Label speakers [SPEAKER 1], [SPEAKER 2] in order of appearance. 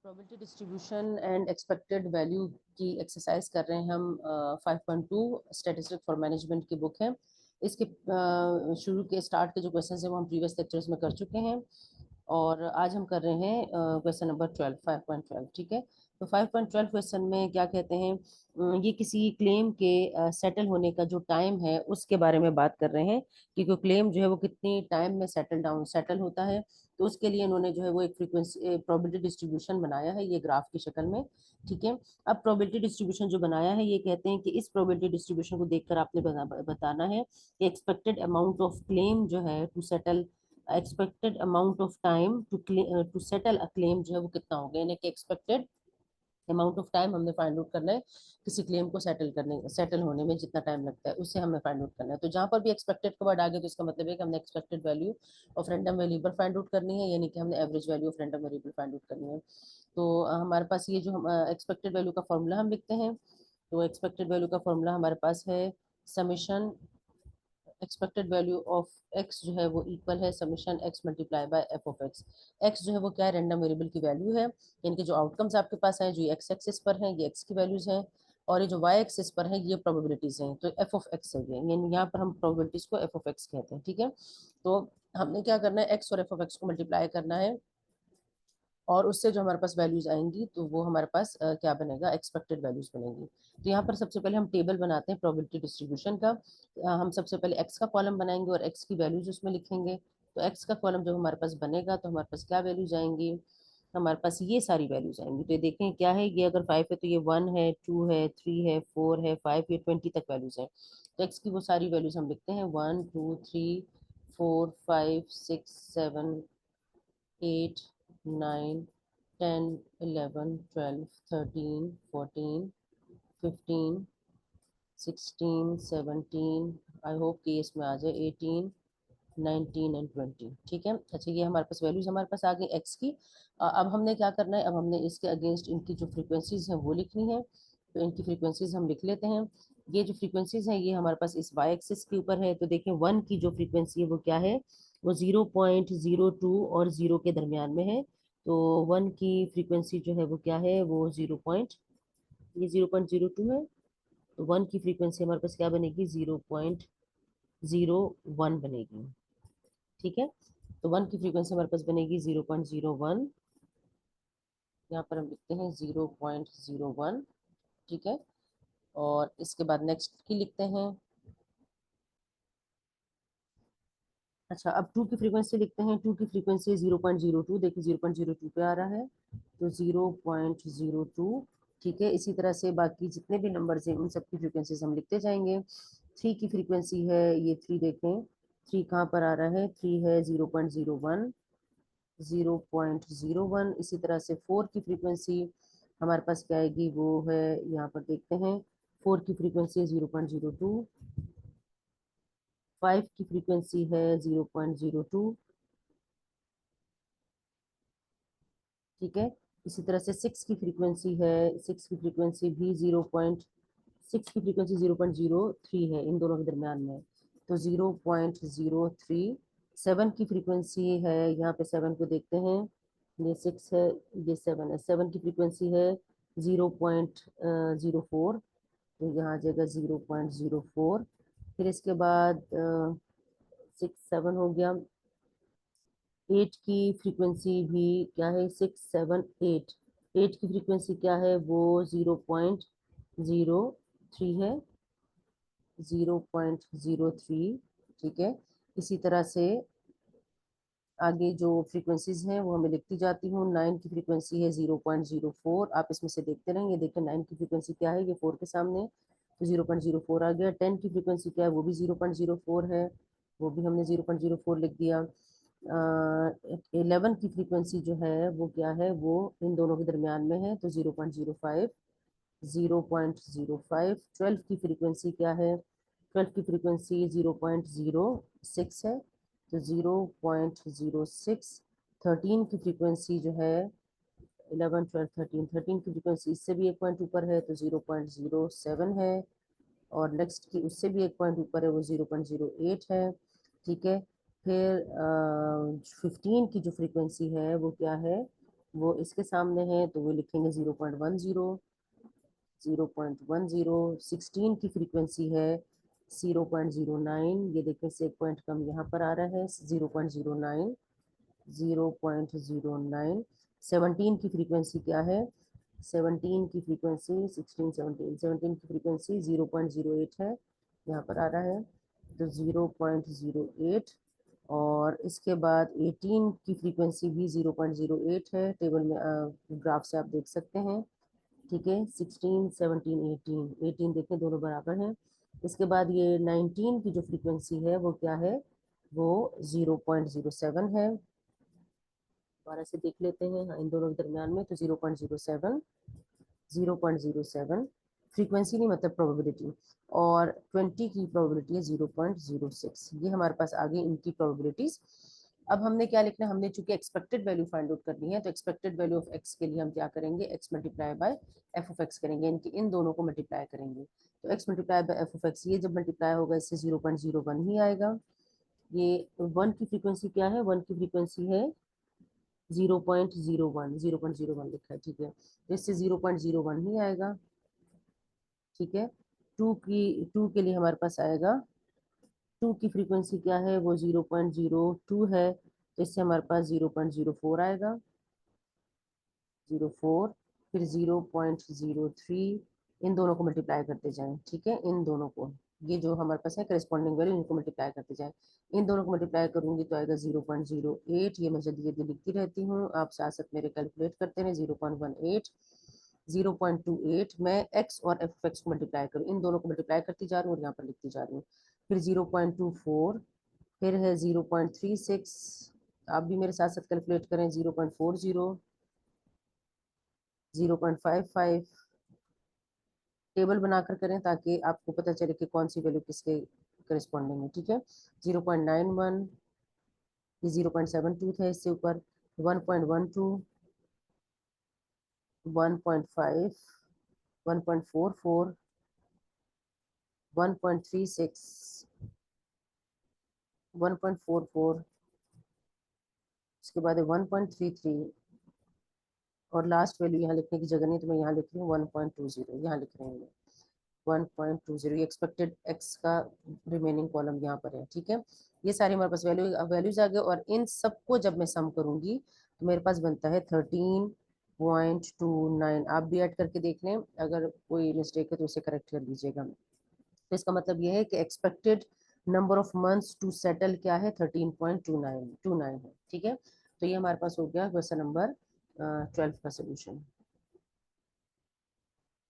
[SPEAKER 1] Probability distribution and expected value की exercise कर रहे हैं हम 5.2 स्टैटिस्टिक्स फॉर मैनेजमेंट की बुक है। इसके शुरू के स्टार्ट के जो क्वेश्चन है वो हम प्रीवियस लेक्चर्स में कर चुके हैं और आज हम कर रहे हैं क्वेश्चन नंबर 12 5.12। ठीक है, तो 5.12 क्वेश्चन में क्या कहते हैं, ये किसी क्लेम के सेटल होने का जो टाइम है उसके बारे में बात कर रहे हैं कि कोई क्लेम जो है वो कितनी टाइम में सेटल होता है। तो उसके लिए इन्होंने जो है वो एक फ्रीक्वेंसी प्रोबेबिलिटी डिस्ट्रीब्यूशन बनाया है ये ग्राफ की शक्ल में। ठीक है, अब प्रोबेबिलिटी डिस्ट्रीब्यूशन जो बनाया है ये कहते हैं कि इस प्रोबेबिलिटी डिस्ट्रीब्यूशन को देखकर आपने बताना है कि एक्सपेक्टेड अमाउंट ऑफ क्लेम जो है to settle, expected amount of time to settle a claim जो है वो कितना होगा, यानी कि एक्सपेक्टेड अमाउंट ऑफ टाइम हमने फाइंड आउट करना है किसी क्लेम को सेटल होने में जितना टाइम लगता है उससे हमें फाइंड आउट करना है। तो जहां पर भी एक्सपेक्टेड का वर्ड आ गया तो इसका मतलब है कि हमने expected value of random variable find out करनी है, यानी कि हमने average value of random variable find out करनी है। तो हमारे पास ये जो हम एक्सपेक्टेड वैल्यू का फॉर्मूला हम लिखते हैं, तो एक्सपेक्टेड वैल्यू का फॉर्मूला हमारे पास है summation expected value of x जो है वो इक्वल है summation x multiply by F of x. X जो है वो क्या है, रैंडम वेरिएबल की वैल्यू है, यानी कि जो आउटकम्स आपके पास हैं जो ये एक्स एक्सिस पर हैं ये एक्स की वैल्यूज हैं और ये जो वाई एक्सिस पर है ये प्रोबेबिलिटीज हैं। तो एफ ऑफ एक्स है ये, यानी यहाँ पर हम प्रोबेबिलिटीज को एफ ऑफ एक्स कहते हैं। ठीक है, तो हमने क्या करना है, एक्स और एफ ऑफ एक्स को मल्टीप्लाई करना है और उससे जो हमारे पास वैल्यूज आएंगी तो वो हमारे पास क्या बनेगा, एक्सपेक्टेड वैल्यूज बनेंगी। तो यहाँ पर सबसे पहले हम टेबल बनाते हैं प्रोबेबिलिटी डिस्ट्रीब्यूशन का। हम सबसे पहले एक्स का कॉलम बनाएंगे और एक्स की वैल्यूज उसमें लिखेंगे। तो एक्स का कॉलम जब हमारे पास बनेगा तो हमारे पास क्या वैल्यूज आएंगी, हमारे पास ये सारी वैल्यूज आएंगी। तो ये देखें क्या है, ये अगर 5 है तो ये 1 है, 2 है, 3 है, 4 है, 5, ये 20 तक वैल्यूज है। तो एक्स की वो सारी वैल्यूज हम लिखते हैं 1 2 3 4 5 6 7 8 9 10 11 12 13 14 15 16 17, आई होप कि इसमें आ जाए 18 19 एंड 20। ठीक है, अच्छा ये हमारे पास वैल्यूज हमारे पास आ गई एक्स की। अब हमने क्या करना है, अब हमने इसके अगेंस्ट इनकी जो फ्रीक्वेंसीज हैं वो लिखनी है। तो इनकी फ्रीक्वेंसीज हम लिख लेते हैं। ये जो फ्रीक्वेंसीज हैं ये हमारे पास इस वाई एक्सिस के ऊपर है। तो देखें वन की जो फ्रीक्वेंसी है वो क्या है, वो 0.02 और 0 के दरमियान में है। तो वन की फ्रीक्वेंसी जो है वो क्या है, वो 0.02 है। तो वन की फ्रीक्वेंसी हमारे पास क्या बनेगी, 0.01 बनेगी। ठीक है, तो वन की फ्रीक्वेंसी हमारे पास बनेगी 0.01, यहाँ पर हम लिखते हैं 0.01। ठीक है, और इसके बाद नेक्स्ट की लिखते हैं। अच्छा, अब टू की फ्रीक्वेंसी लिखते हैं। टू की फ्रीक्वेंसी 0.02, देखिए 0.02 पे आ रहा है, तो 0.02। ठीक है, इसी तरह से बाकी जितने भी नंबर्स हैं उन सब की फ्रीक्वेंसीज हम लिखते जाएंगे। थ्री की फ्रीक्वेंसी है ये, थ्री देखें, थ्री कहाँ पर आ रहा है, थ्री है 0.01, 0.01। इसी तरह से फोर की फ्रीक्वेंसी हमारे पास क्या आएगी, वो है यहाँ पर देखते हैं, फोर की फ्रीक्वेंसी है 0.02। फाइव की फ्रीक्वेंसी है 0.02। ठीक है, इसी तरह से सिक्स की फ्रीक्वेंसी है, सिक्स की फ्रीक्वेंसी भी 0.6 की फ्रीक्वेंसी 0.03 है, इन दोनों के दरमियान में, तो 0.03। सेवन की फ्रीक्वेंसी है, यहाँ पे सेवन को देखते हैं, ये सिक्स है, ये सेवन है, सेवन की फ्रीक्वेंसी है 0.04, तो यहाँ आ जाएगा 0.04। फिर इसके बाद सिक्स सेवन हो गया। एट की फ्रीक्वेंसी भी क्या है, 6 7 8। एट की फ्रीक्वेंसी क्या है, वो 0.03 है, 0.03। ठीक है, इसी तरह से आगे जो फ्रीक्वेंसीज हैं वो हमें लिखती जाती हूँ। नाइन की फ्रीक्वेंसी है 0.04, आप इसमें से देखते रहेंगे, देखिए नाइन की फ्रीक्वेंसी क्या है, ये फोर के सामने, तो 0.04 आ गया। टेन की फ्रीक्वेंसी क्या है, वो भी 0.04 है, वो भी हमने 0.04 लिख दिया। 11 की फ्रीक्वेंसी जो है वो क्या है, वो इन दोनों के दरमियान में है, तो 0.05, 0.05। ट्वेल्व की फ्रीक्वेंसी क्या है, ट्वेल्व की फ्रीक्वेंसी 0.06 है, तो 0.06। थर्टीन की फ्रीक्वेंसी जो है, 11 12 13, थर्टीन की फ्रीक्वेंसी इससे भी एक पॉइंट ऊपर है, तो 0.07 है, और नेक्स्ट की उससे भी एक पॉइंट ऊपर है, वो 0.08 है। ठीक है, फिर 15 की जो फ्रीक्वेंसी है वो क्या है, वो इसके सामने है, तो वो लिखेंगे 0.10, 0.10। 16 की फ्रीक्वेंसी है 0.09, ये देखिए से एक पॉइंट कम यहाँ पर आ रहा है 0.09, 0.09। 17 की फ्रीक्वेंसी क्या है, 17 की फ्रीक्वेंसी 16 17 17 की फ्रीक्वेंसी 0.08 है, यहाँ पर आ रहा है तो 0.08। और इसके बाद 18 की फ्रीक्वेंसी भी 0.08 है, टेबल में ग्राफ से आप देख सकते हैं। ठीक है, 16 17 18, 18 देखें दोनों बराबर हैं। इसके बाद ये 19 की जो फ्रीक्वेंसी है वो क्या है, वो 0.07 है। दोबारा से देख लेते हैं, हाँ, इन दोनों के दरमियान में तो 0.07, 0.07 फ्रीक्वेंसी नहीं मतलब प्रोबेबिलिटी, और 20 की प्रोबेबिलिटी है 0.06। ये हमारे पास आ गई इनकी प्रोबेबिलिटीज। अब हमने क्या लिखना है, हमने चूंकि एक्सपेक्टेड वैल्यू फाइंड आउट करनी है, तो एक्सपेक्टेड वैल्यू ऑफ एक्स के लिए हम क्या करेंगे, x multiply by F of x करेंगे, इनकी इन दोनों को मल्टीप्लाई करेंगे। तो x multiply by F of x, ये जब मल्टीप्लाई होगा इससे 0.01 ही आएगा। ये 1 की फ्रीक्वेंसी क्या है, 1 की फ्रीक्वेंसी है 0.01, 0.01 लिखा है, ठीक है, तो इससे 0.01 ही आएगा। ठीक है, टू के लिए हमारे पास आएगा, 2 की फ्रीक्वेंसी क्या है, वो 0.02 है, तो इससे हमारे पास 0.04 आएगा, 04। फिर 0.03, इन दोनों को मल्टीप्लाई करते जाएं, ठीक है, इन दोनों को, ये जो हमारे पास है करस्पॉन्डिंग वैल्यू, इनको मल्टीप्लाई करते जाएं। इन दोनों को मल्टीप्लाई करूंगी तो आएगा 0.08, ये मैं जल्दी जल्दी लिखती रहती हूँ, आप साथ साथ मेरे कैलकुलेट करते हैं। 0.18, 0.28, मैं एक्स और एफ एक्स को मल्टीप्लाई करूँ, इन दोनों को मल्टीप्लाई करती जा रही हूँ और यहाँ पर लिखती जा रही हूँ। फिर 0.24, फिर है 0.36, आप भी मेरे साथ साथ कैलकुलेट करें। 0.40, 0.55, टेबल बनाकर करें ताकि आपको पता चले कि कौन सी वैल्यू किसके करस्पॉन्डिंग है। ठीक है, 0.91, ये 0.72 था, इससे ऊपर 1.12, 1.5, 1.44, 1.36, 1.44, उसके बाद है 1.33, और लास्ट वैल्यू यहाँ लिखने की जगह नहीं तो मैं यहाँ लिख रही हूँ 1.20, यहाँ लिख रही हूँ 1.20, ये एक्सपेक्टेड एक्स का रिमेनिंग कॉलम यहाँ पर है। ठीक है, ये सारे हमारे पास वैल्यूज आ गए, और इन सबको जब मैं सम करूंगी तो मेरे पास बनता है 13.29। आप भी ऐड करके देख लें, अगर कोई मिस्टेक है तो उसे करेक्ट कर लीजिएगा। तो इसका मतलब ये है कि expected number of months to settle क्या है, 13.29 है। ठीक है, तो ये हमारे पास हो गया क्वेश्चन नंबर 12 का सोल्यूशन।